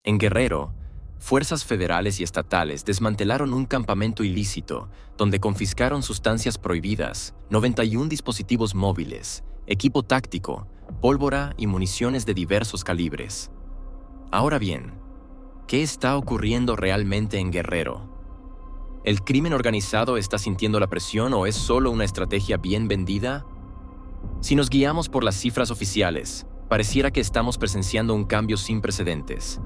En Guerrero, fuerzas federales y estatales desmantelaron un campamento ilícito donde confiscaron sustancias prohibidas, 91 dispositivos móviles, equipo táctico, pólvora y municiones de diversos calibres. Ahora bien, ¿qué está ocurriendo realmente en Guerrero? ¿El crimen organizado está sintiendo la presión o es solo una estrategia bien vendida? Si nos guiamos por las cifras oficiales, pareciera que estamos presenciando un cambio sin precedentes.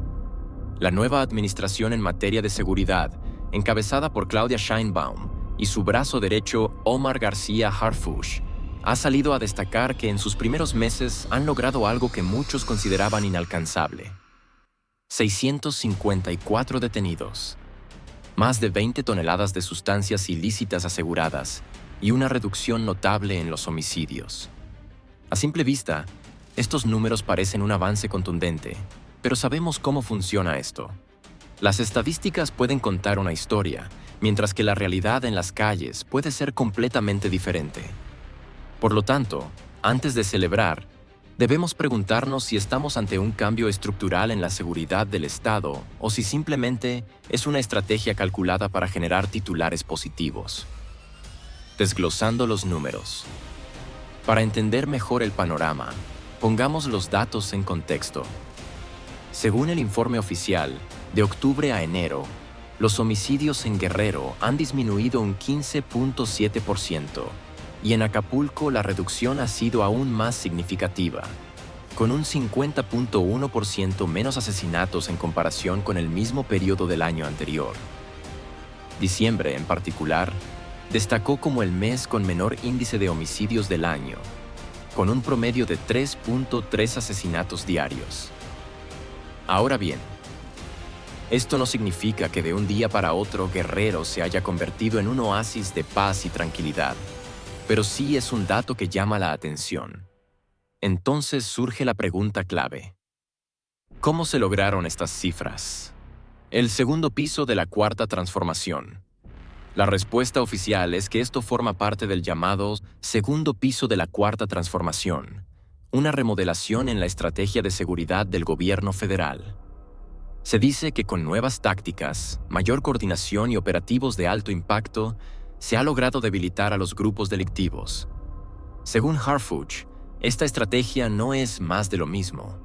La nueva administración en materia de seguridad, encabezada por Claudia Sheinbaum y su brazo derecho Omar García Harfuch, ha salido a destacar que en sus primeros meses han logrado algo que muchos consideraban inalcanzable. 654 detenidos, más de 20 toneladas de sustancias ilícitas aseguradas y una reducción notable en los homicidios. A simple vista, estos números parecen un avance contundente, pero sabemos cómo funciona esto. Las estadísticas pueden contar una historia, mientras que la realidad en las calles puede ser completamente diferente. Por lo tanto, antes de celebrar, debemos preguntarnos si estamos ante un cambio estructural en la seguridad del Estado o si simplemente es una estrategia calculada para generar titulares positivos. Desglosando los números. Para entender mejor el panorama, pongamos los datos en contexto. Según el informe oficial, de octubre a enero, los homicidios en Guerrero han disminuido un 15.7%, y en Acapulco la reducción ha sido aún más significativa, con un 50.1% menos asesinatos en comparación con el mismo periodo del año anterior. Diciembre, en particular, destacó como el mes con menor índice de homicidios del año, con un promedio de 3.3 asesinatos diarios. Ahora bien, esto no significa que de un día para otro Guerrero se haya convertido en un oasis de paz y tranquilidad, pero sí es un dato que llama la atención. Entonces surge la pregunta clave. ¿Cómo se lograron estas cifras? El segundo piso de la Cuarta Transformación. La respuesta oficial es que esto forma parte del llamado segundo piso de la Cuarta Transformación, una remodelación en la estrategia de seguridad del gobierno federal. Se dice que con nuevas tácticas, mayor coordinación y operativos de alto impacto, se ha logrado debilitar a los grupos delictivos. Según Harfuch, esta estrategia no es más de lo mismo,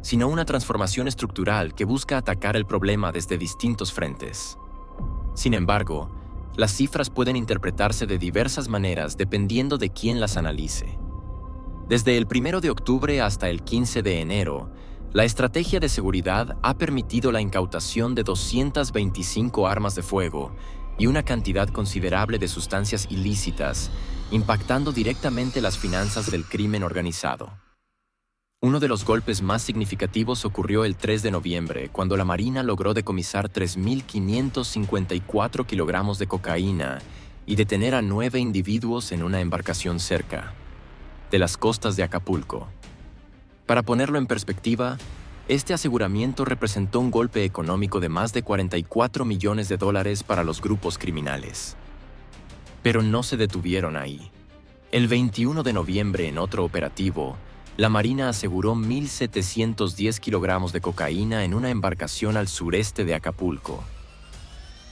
sino una transformación estructural que busca atacar el problema desde distintos frentes. Sin embargo, las cifras pueden interpretarse de diversas maneras dependiendo de quién las analice. Desde el 1 de octubre hasta el 15 de enero, la estrategia de seguridad ha permitido la incautación de 225 armas de fuego y una cantidad considerable de sustancias ilícitas, impactando directamente las finanzas del crimen organizado. Uno de los golpes más significativos ocurrió el 3 de noviembre, cuando la Marina logró decomisar 3.554 kilogramos de cocaína y detener a 9 individuos en una embarcación cerca de las costas de Acapulco. Para ponerlo en perspectiva, este aseguramiento representó un golpe económico de más de $44 millones para los grupos criminales. Pero no se detuvieron ahí. El 21 de noviembre, en otro operativo, la Marina aseguró 1.710 kilogramos de cocaína en una embarcación al sureste de Acapulco.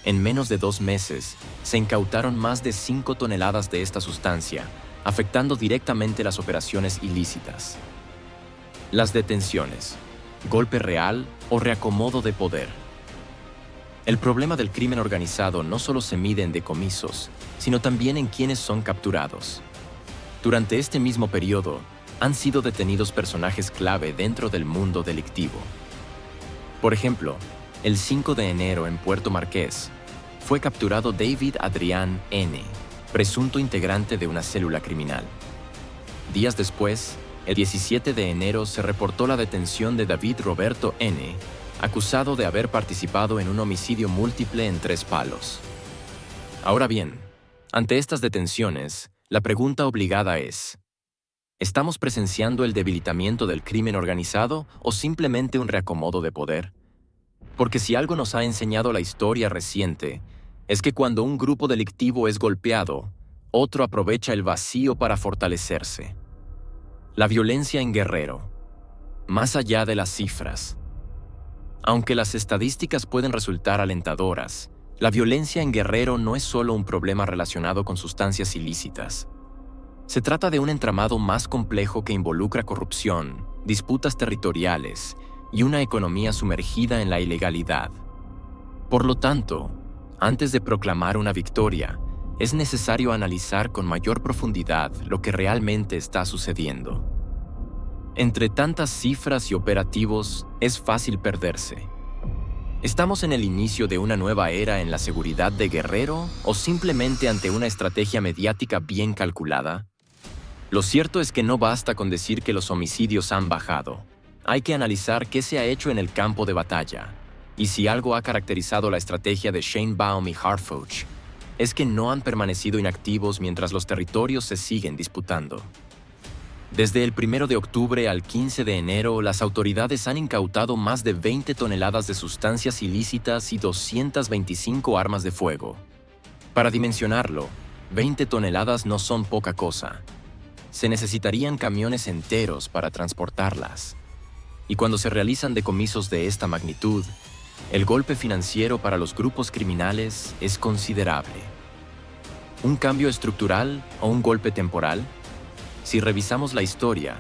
En menos de 2 meses, se incautaron más de 5 toneladas de esta sustancia, afectando directamente las operaciones ilícitas. Las detenciones, golpe real o reacomodo de poder. El problema del crimen organizado no solo se mide en decomisos, sino también en quienes son capturados. Durante este mismo periodo, han sido detenidos personajes clave dentro del mundo delictivo. Por ejemplo, el 5 de enero en Puerto Marqués, fue capturado David Adrián N., presunto integrante de una célula criminal. Días después, el 17 de enero se reportó la detención de David Roberto N., acusado de haber participado en un homicidio múltiple en Tres Palos. Ahora bien, ante estas detenciones, la pregunta obligada es: ¿estamos presenciando el debilitamiento del crimen organizado o simplemente un reacomodo de poder? Porque si algo nos ha enseñado la historia reciente, es que cuando un grupo delictivo es golpeado, otro aprovecha el vacío para fortalecerse. La violencia en Guerrero. Más allá de las cifras. Aunque las estadísticas pueden resultar alentadoras, la violencia en Guerrero no es solo un problema relacionado con sustancias ilícitas. Se trata de un entramado más complejo que involucra corrupción, disputas territoriales y una economía sumergida en la ilegalidad. Por lo tanto, antes de proclamar una victoria, es necesario analizar con mayor profundidad lo que realmente está sucediendo. Entre tantas cifras y operativos, es fácil perderse. ¿Estamos en el inicio de una nueva era en la seguridad de Guerrero o simplemente ante una estrategia mediática bien calculada? Lo cierto es que no basta con decir que los homicidios han bajado. Hay que analizar qué se ha hecho en el campo de batalla. Y si algo ha caracterizado la estrategia de Sheinbaum y Harfuch, es que no han permanecido inactivos mientras los territorios se siguen disputando. Desde el 1 de octubre al 15 de enero, las autoridades han incautado más de 20 toneladas de sustancias ilícitas y 225 armas de fuego. Para dimensionarlo, 20 toneladas no son poca cosa. Se necesitarían camiones enteros para transportarlas. Y cuando se realizan decomisos de esta magnitud, el golpe financiero para los grupos criminales es considerable. ¿Un cambio estructural o un golpe temporal? Si revisamos la historia,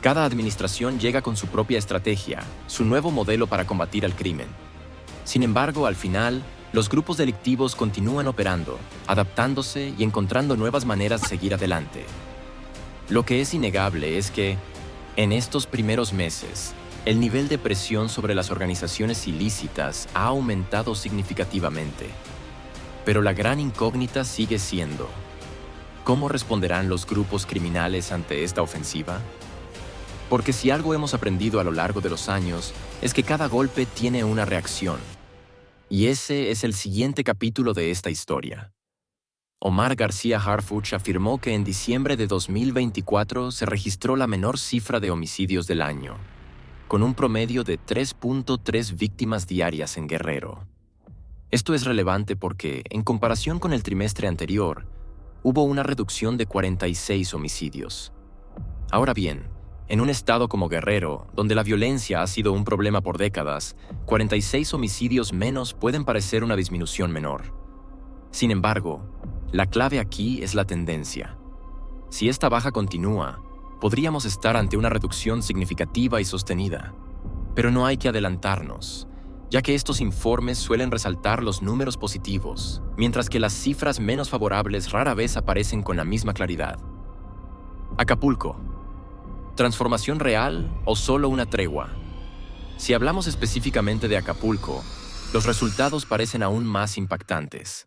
cada administración llega con su propia estrategia, su nuevo modelo para combatir al crimen. Sin embargo, al final, los grupos delictivos continúan operando, adaptándose y encontrando nuevas maneras de seguir adelante. Lo que es innegable es que, en estos primeros meses, el nivel de presión sobre las organizaciones ilícitas ha aumentado significativamente. Pero la gran incógnita sigue siendo: ¿cómo responderán los grupos criminales ante esta ofensiva? Porque si algo hemos aprendido a lo largo de los años, es que cada golpe tiene una reacción. Y ese es el siguiente capítulo de esta historia. Omar García Harfuch afirmó que en diciembre de 2024 se registró la menor cifra de homicidios del año, con un promedio de 3.3 víctimas diarias en Guerrero. Esto es relevante porque, en comparación con el trimestre anterior, hubo una reducción de 46 homicidios. Ahora bien, en un estado como Guerrero, donde la violencia ha sido un problema por décadas, 46 homicidios menos pueden parecer una disminución menor. Sin embargo, la clave aquí es la tendencia. Si esta baja continúa, podríamos estar ante una reducción significativa y sostenida. Pero no hay que adelantarnos, ya que estos informes suelen resaltar los números positivos, mientras que las cifras menos favorables rara vez aparecen con la misma claridad. Acapulco. ¿Transformación real o solo una tregua? Si hablamos específicamente de Acapulco, los resultados parecen aún más impactantes.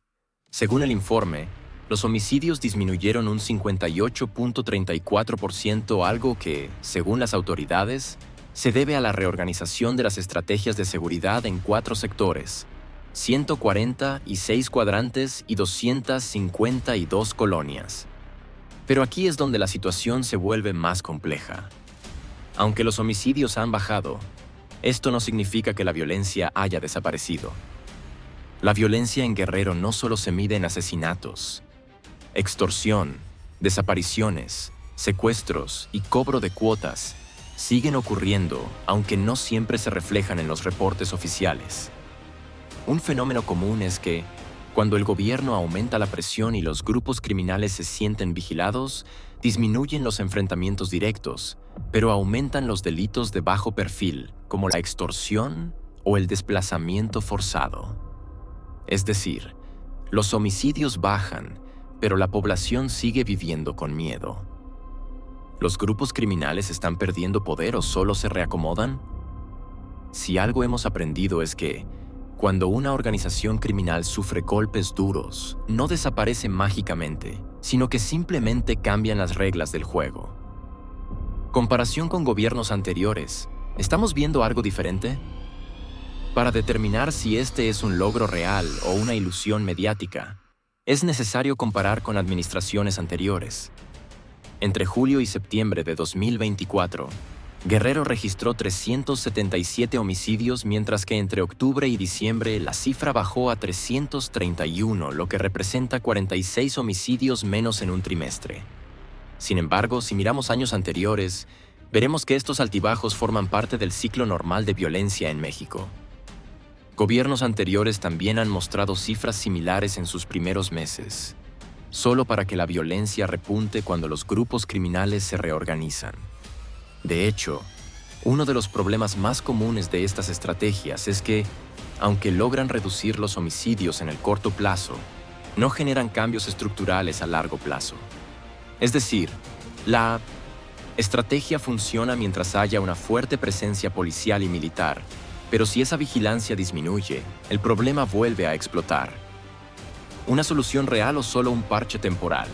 Según el informe, los homicidios disminuyeron un 58.34%, algo que, según las autoridades, se debe a la reorganización de las estrategias de seguridad en 4 sectores, 146 cuadrantes y 252 colonias. Pero aquí es donde la situación se vuelve más compleja. Aunque los homicidios han bajado, esto no significa que la violencia haya desaparecido. La violencia en Guerrero no solo se mide en asesinatos. Extorsión, desapariciones, secuestros y cobro de cuotas siguen ocurriendo, aunque no siempre se reflejan en los reportes oficiales. Un fenómeno común es que, cuando el gobierno aumenta la presión y los grupos criminales se sienten vigilados, disminuyen los enfrentamientos directos, pero aumentan los delitos de bajo perfil, como la extorsión o el desplazamiento forzado. Es decir, los homicidios bajan, pero la población sigue viviendo con miedo. ¿Los grupos criminales están perdiendo poder o solo se reacomodan? Si algo hemos aprendido es que, cuando una organización criminal sufre golpes duros, no desaparece mágicamente, sino que simplemente cambian las reglas del juego. Comparación con gobiernos anteriores, ¿estamos viendo algo diferente? Para determinar si este es un logro real o una ilusión mediática, es necesario comparar con administraciones anteriores. Entre julio y septiembre de 2024, Guerrero registró 377 homicidios, mientras que entre octubre y diciembre la cifra bajó a 331, lo que representa 46 homicidios menos en un trimestre. Sin embargo, si miramos años anteriores, veremos que estos altibajos forman parte del ciclo normal de violencia en México. Gobiernos anteriores también han mostrado cifras similares en sus primeros meses, solo para que la violencia repunte cuando los grupos criminales se reorganizan. De hecho, uno de los problemas más comunes de estas estrategias es que, aunque logran reducir los homicidios en el corto plazo, no generan cambios estructurales a largo plazo. Es decir, la estrategia funciona mientras haya una fuerte presencia policial y militar, pero si esa vigilancia disminuye, el problema vuelve a explotar. ¿Una solución real o solo un parche temporal?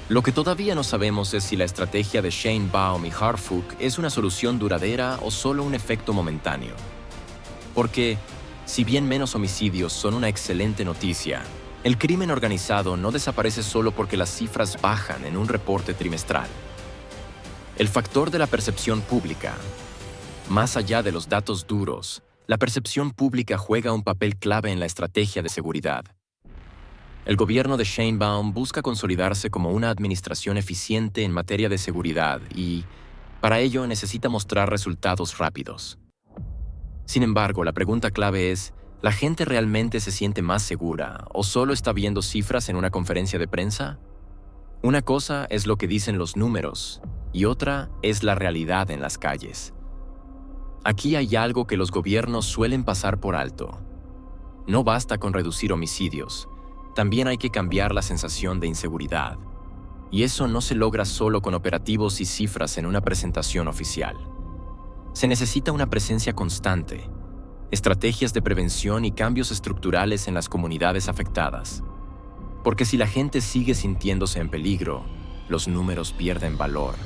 Lo que todavía no sabemos es si la estrategia de Sheinbaum y Harfuch es una solución duradera o solo un efecto momentáneo. Porque, si bien menos homicidios son una excelente noticia, el crimen organizado no desaparece solo porque las cifras bajan en un reporte trimestral. El factor de la percepción pública. Más allá de los datos duros, la percepción pública juega un papel clave en la estrategia de seguridad. El gobierno de Sheinbaum busca consolidarse como una administración eficiente en materia de seguridad y, para ello, necesita mostrar resultados rápidos. Sin embargo, la pregunta clave es, ¿la gente realmente se siente más segura o solo está viendo cifras en una conferencia de prensa? Una cosa es lo que dicen los números y otra es la realidad en las calles. Aquí hay algo que los gobiernos suelen pasar por alto. No basta con reducir homicidios, también hay que cambiar la sensación de inseguridad. Y eso no se logra solo con operativos y cifras en una presentación oficial. Se necesita una presencia constante, estrategias de prevención y cambios estructurales en las comunidades afectadas. Porque si la gente sigue sintiéndose en peligro, los números pierden valor.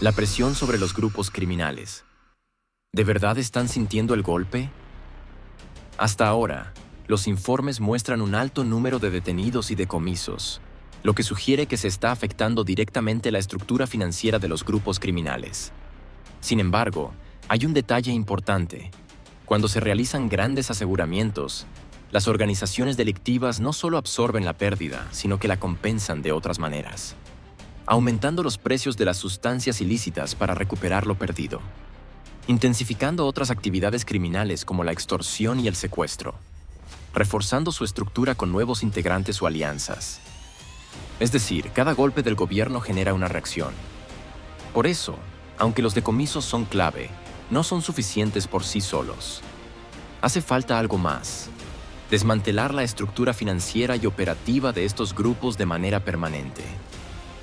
La presión sobre los grupos criminales. ¿De verdad están sintiendo el golpe? Hasta ahora, los informes muestran un alto número de detenidos y decomisos, lo que sugiere que se está afectando directamente la estructura financiera de los grupos criminales. Sin embargo, hay un detalle importante. Cuando se realizan grandes aseguramientos, las organizaciones delictivas no solo absorben la pérdida, sino que la compensan de otras maneras, aumentando los precios de las sustancias ilícitas para recuperar lo perdido, intensificando otras actividades criminales como la extorsión y el secuestro, reforzando su estructura con nuevos integrantes o alianzas. Es decir, cada golpe del gobierno genera una reacción. Por eso, aunque los decomisos son clave, no son suficientes por sí solos. Hace falta algo más: desmantelar la estructura financiera y operativa de estos grupos de manera permanente.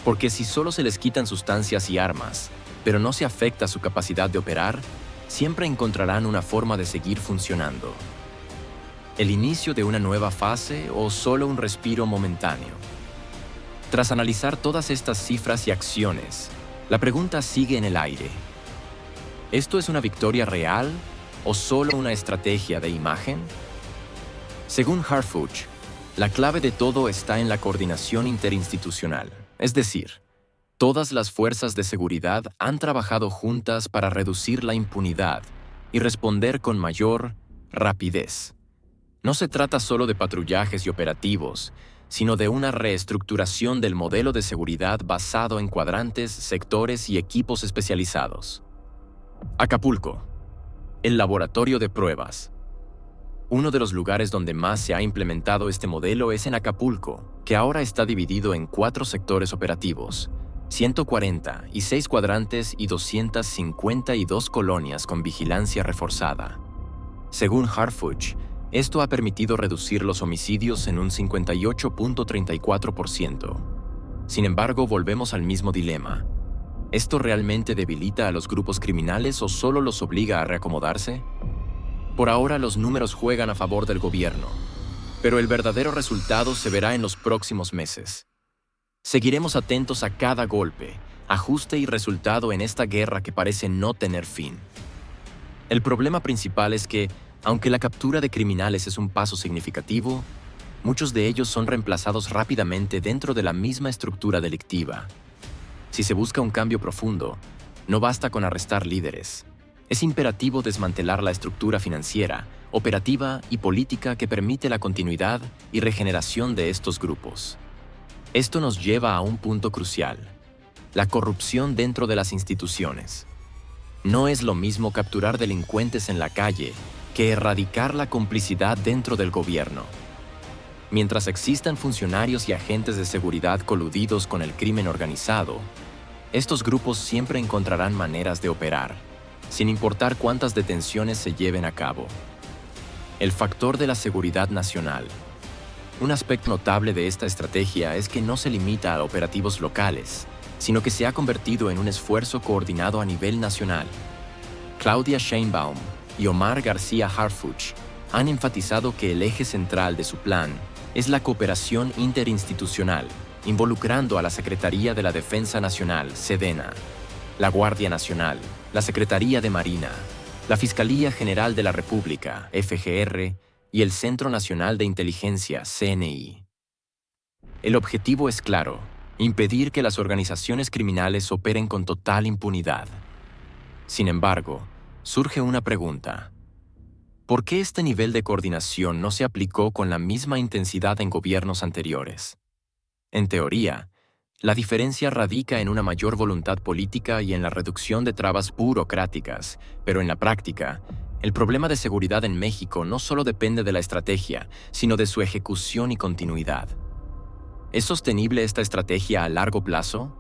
Porque si solo se les quitan sustancias y armas, pero no se afecta su capacidad de operar, siempre encontrarán una forma de seguir funcionando. ¿El inicio de una nueva fase o solo un respiro momentáneo? Tras analizar todas estas cifras y acciones, la pregunta sigue en el aire. ¿Esto es una victoria real o solo una estrategia de imagen? Según Harfuch, la clave de todo está en la coordinación interinstitucional, es decir, todas las fuerzas de seguridad han trabajado juntas para reducir la impunidad y responder con mayor rapidez. No se trata solo de patrullajes y operativos, sino de una reestructuración del modelo de seguridad basado en cuadrantes, sectores y equipos especializados. Acapulco, el laboratorio de pruebas. Uno de los lugares donde más se ha implementado este modelo es en Acapulco, que ahora está dividido en 4 sectores operativos, 146 cuadrantes y 252 colonias con vigilancia reforzada. Según Harfuch, esto ha permitido reducir los homicidios en un 58.34%. Sin embargo, volvemos al mismo dilema. ¿Esto realmente debilita a los grupos criminales o solo los obliga a reacomodarse? Por ahora los números juegan a favor del gobierno, pero el verdadero resultado se verá en los próximos meses. Seguiremos atentos a cada golpe, ajuste y resultado en esta guerra que parece no tener fin. El problema principal es que, aunque la captura de criminales es un paso significativo, muchos de ellos son reemplazados rápidamente dentro de la misma estructura delictiva. Si se busca un cambio profundo, no basta con arrestar líderes. Es imperativo desmantelar la estructura financiera, operativa y política que permite la continuidad y regeneración de estos grupos. Esto nos lleva a un punto crucial. la corrupción dentro de las instituciones. No es lo mismo capturar delincuentes en la calle que erradicar la complicidad dentro del gobierno. Mientras existan funcionarios y agentes de seguridad coludidos con el crimen organizado, estos grupos siempre encontrarán maneras de operar, sin importar cuántas detenciones se lleven a cabo. El factor de la seguridad nacional. Un aspecto notable de esta estrategia es que no se limita a operativos locales, sino que se ha convertido en un esfuerzo coordinado a nivel nacional. Claudia Sheinbaum y Omar García Harfuch han enfatizado que el eje central de su plan es la cooperación interinstitucional, involucrando a la Secretaría de la Defensa Nacional, SEDENA, la Guardia Nacional, la Secretaría de Marina, la Fiscalía General de la República, FGR, y el Centro Nacional de Inteligencia, CNI. El objetivo es claro: impedir que las organizaciones criminales operen con total impunidad. Sin embargo, surge una pregunta. ¿Por qué este nivel de coordinación no se aplicó con la misma intensidad en gobiernos anteriores? En teoría, la diferencia radica en una mayor voluntad política y en la reducción de trabas burocráticas, pero en la práctica, el problema de seguridad en México no solo depende de la estrategia, sino de su ejecución y continuidad. ¿Es sostenible esta estrategia a largo plazo?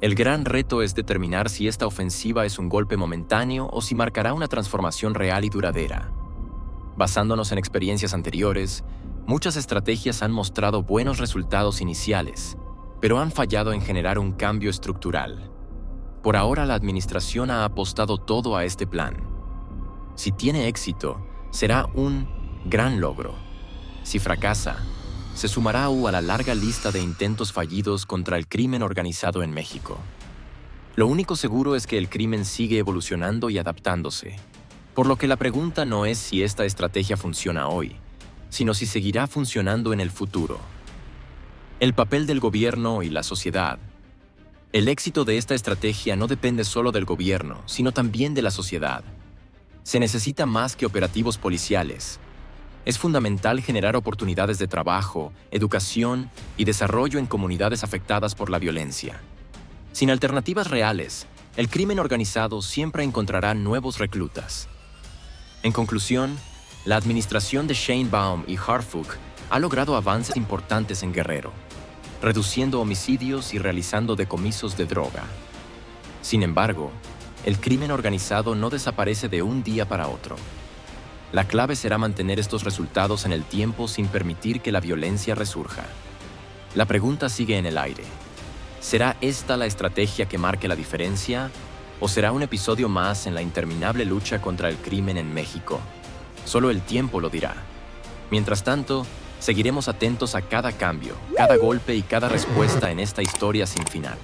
El gran reto es determinar si esta ofensiva es un golpe momentáneo o si marcará una transformación real y duradera. Basándonos en experiencias anteriores, muchas estrategias han mostrado buenos resultados iniciales, pero han fallado en generar un cambio estructural. Por ahora, la administración ha apostado todo a este plan. Si tiene éxito, será un gran logro. Si fracasa, se sumará a la larga lista de intentos fallidos contra el crimen organizado en México. Lo único seguro es que el crimen sigue evolucionando y adaptándose, por lo que la pregunta no es si esta estrategia funciona hoy, sino si seguirá funcionando en el futuro. El papel del gobierno y la sociedad. El éxito de esta estrategia no depende solo del gobierno, sino también de la sociedad. Se necesita más que operativos policiales. Es fundamental generar oportunidades de trabajo, educación y desarrollo en comunidades afectadas por la violencia. Sin alternativas reales, el crimen organizado siempre encontrará nuevos reclutas. En conclusión, la administración de Sheinbaum y Harfuch ha logrado avances importantes en Guerrero, reduciendo homicidios y realizando decomisos de droga. Sin embargo, el crimen organizado no desaparece de un día para otro. La clave será mantener estos resultados en el tiempo sin permitir que la violencia resurja. La pregunta sigue en el aire. ¿Será esta la estrategia que marque la diferencia? ¿O será un episodio más en la interminable lucha contra el crimen en México? Solo el tiempo lo dirá. Mientras tanto, seguiremos atentos a cada cambio, cada golpe y cada respuesta en esta historia sin final.